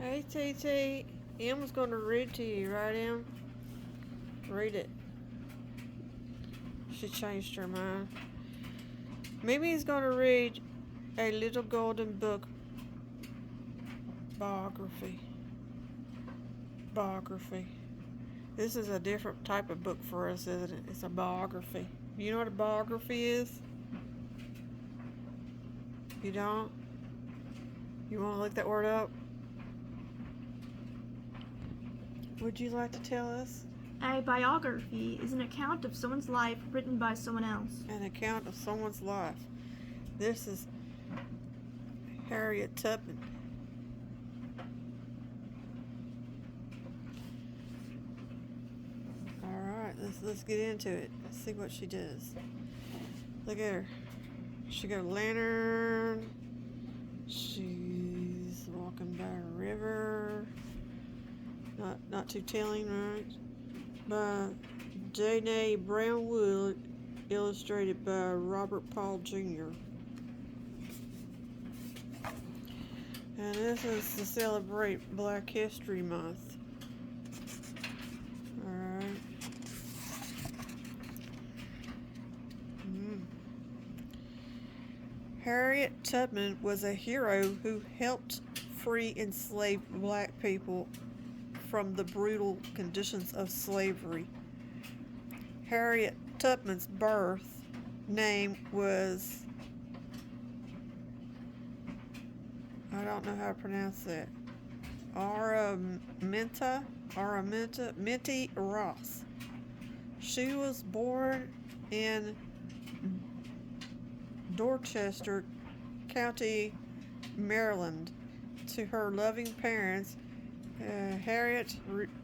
Hey, TT. Em's going to read to you, right, Em? Read it. She changed her mind. Mimi's going to read A Little Golden Book Biography. Biography. This is a different type of book for us, isn't it? It's a biography. You know what a biography is? You don't? You want to look that word up? Would you like to tell us? A biography is an account of someone's life written by someone else. An account of someone's life. This is Harriet Tubman. Alright, let's get into it. Let's see what she does. Look at her. She got a lantern. She's walking by a river. Not too telling, right? By JaNay Brown-Wood, illustrated by Robert Paul Jr. And this is to celebrate Black History Month. Alright. Harriet Tubman was a hero who helped free enslaved black people from the brutal conditions of slavery. Harriet Tubman's birth name was, I don't know how to pronounce that, Araminta Minty Ross. She was born in Dorchester County, Maryland, to her loving parents, Harriet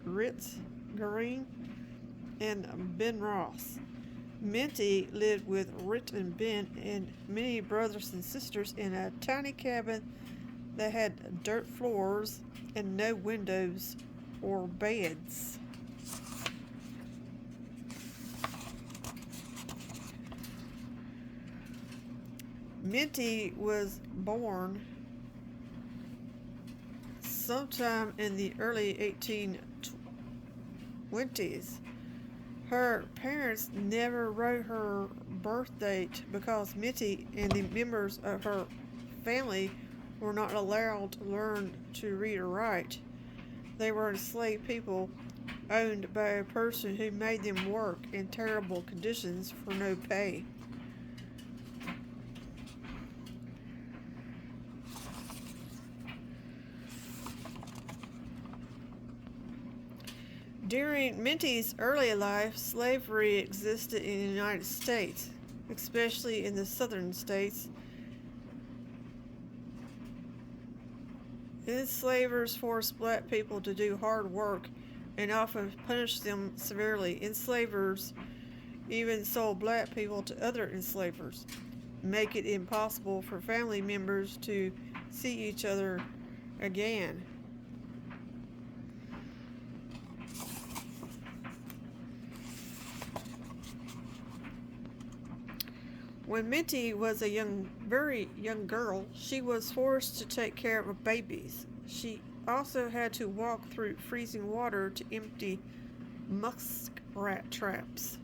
Ritz Green and Ben Ross. Minty lived with Rit and Ben and many brothers and sisters in a tiny cabin that had dirt floors and no windows or beds. Minty was born sometime in the early 1820s. Her parents never wrote her birth date because Minty and the members of her family were not allowed to learn to read or write. They were enslaved people owned by a person who made them work in terrible conditions for no pay. During Minty's early life, slavery existed in the United States, especially in the southern states. Enslavers forced black people to do hard work and often punished them severely. Enslavers even sold black people to other enslavers, making it impossible for family members to see each other again. When Minty was a very young girl, she was forced to take care of babies. She also had to walk through freezing water to empty muskrat traps.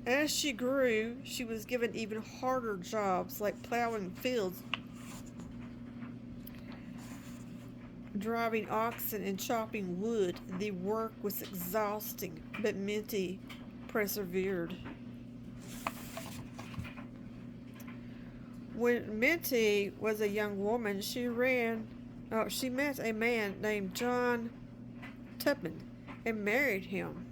As she grew, she was given even harder jobs like plowing fields, driving oxen, and chopping wood. The work was exhausting, but Minty persevered. When Minty was a young woman, she met a man named John Tubman and married him.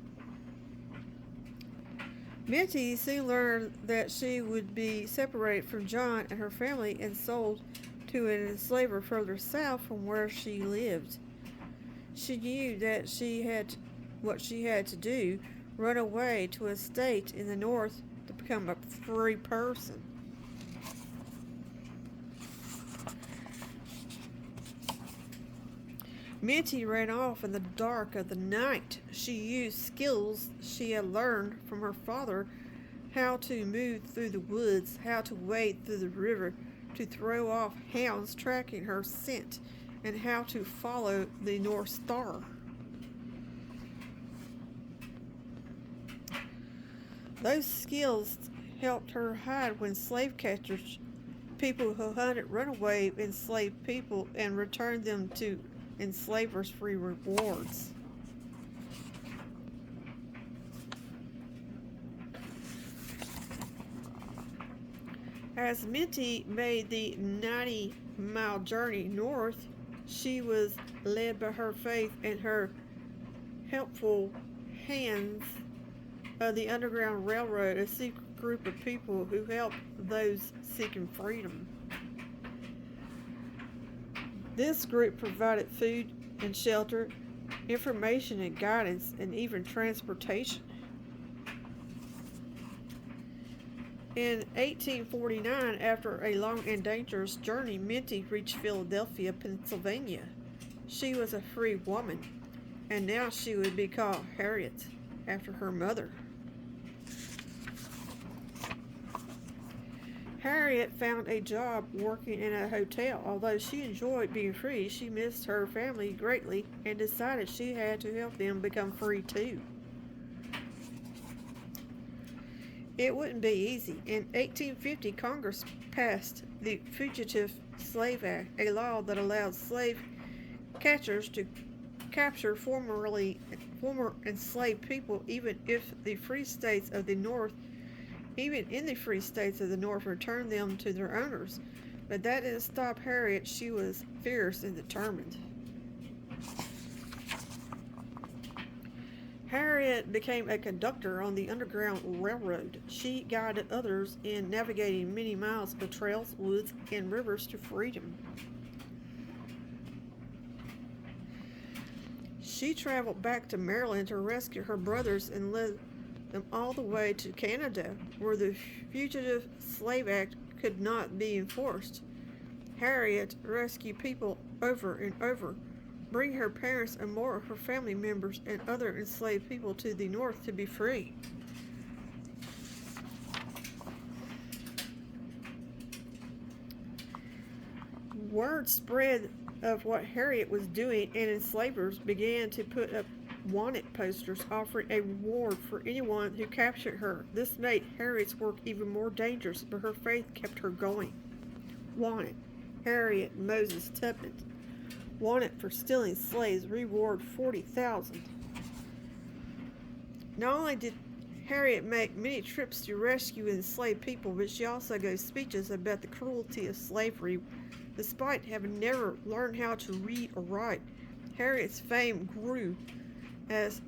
Minty soon learned that she would be separated from John and her family and sold to an enslaver further south from where she lived. She knew that what she had to do, run away to a state in the north to become a free person. Minty ran off in the dark of the night. She used skills she had learned from her father, how to move through the woods, how to wade through the river, to throw off hounds tracking her scent, and how to follow the North Star. Those skills helped her hide when slave catchers, people who hunted runaway enslaved people and returned them to enslavers for rewards. As Minty made the 90-mile journey north, she was led by her faith and her helpful hands of the Underground Railroad, a secret group of people who helped those seeking freedom. This group provided food and shelter, information and guidance, and even transportation. In 1849, after a long and dangerous journey, Minty reached Philadelphia, Pennsylvania. She was a free woman, and now she would be called Harriet, after her mother. Harriet found a job working in a hotel. Although she enjoyed being free, she missed her family greatly and decided she had to help them become free too. It wouldn't be easy. In 1850, Congress passed the Fugitive Slave Act, a law that allowed slave catchers to capture former enslaved people even in the free states of the North returned them to their owners. But that didn't stop Harriet. She was fierce and determined. Harriet became a conductor on the Underground Railroad. She guided others in navigating many miles of trails, woods, and rivers to freedom. She traveled back to Maryland to rescue her brothers and led them all the way to Canada, where the Fugitive Slave Act could not be enforced. Harriet rescued people over and over, bring her parents and more of her family members and other enslaved people to the North to be free. Word spread of what Harriet was doing, and enslavers began to put up wanted posters offering a reward for anyone who captured her. This made Harriet's work even more dangerous, but her faith kept her going. Wanted: Harriet Moses Tubman. Wanted for stealing slaves, reward $40,000. Not only did Harriet make many trips to rescue enslaved people, but she also gave speeches about the cruelty of slavery. Despite having never learned how to read or write, Harriet's fame grew, as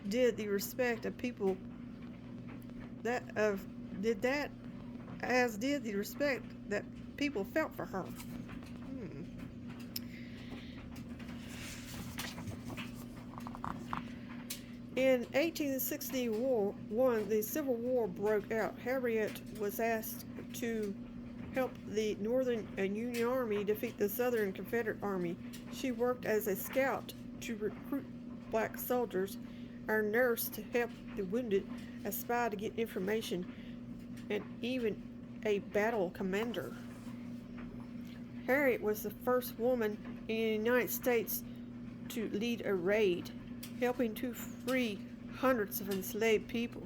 did the respect of people that people felt for her. In 1861, the Civil War broke out. Harriet was asked to help the Northern Union Army defeat the Southern Confederate Army. She worked as a scout to recruit black soldiers, a nurse to help the wounded, a spy to get information, and even a battle commander. Harriet was the first woman in the United States to lead a raid, helping to free hundreds of enslaved people.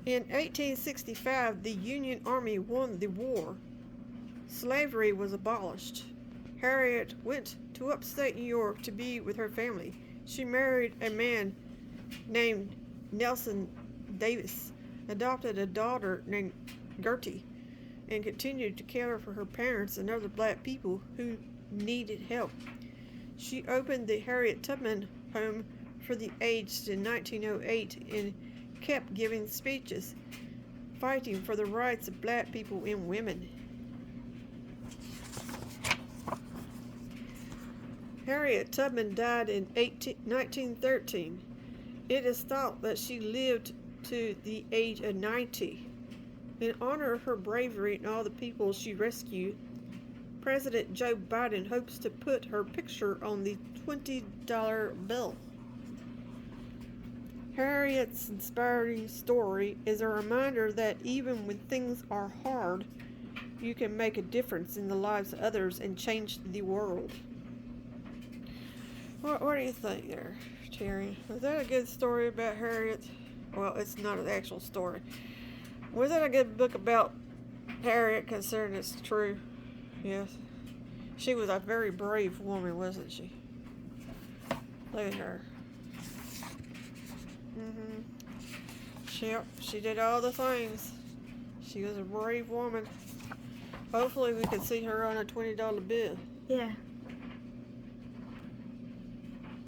In 1865, the Union Army won the war. Slavery was abolished. Harriet went to upstate New York to be with her family. She married a man named Nelson Davis, adopted a daughter named Gertie, and continued to care for her parents and other black people who needed help. She opened the Harriet Tubman Home for the Aged in 1908 and kept giving speeches, fighting for the rights of black people and women. Harriet Tubman died in 1913. It is thought that she lived to the age of 90. In honor of her bravery and all the people she rescued, President Joe Biden hopes to put her picture on the $20 bill. Harriet's inspiring story is a reminder that even when things are hard, you can make a difference in the lives of others and change the world. What do you think there, Terry? Was that a good story about Harriet? Well, it's not an actual story. Was that a good book about Harriet, considering it's true? Yes. She was a very brave woman, wasn't she? Look at her. She did all the things. She was a brave woman. Hopefully we can see her on a $20 bill. Yeah.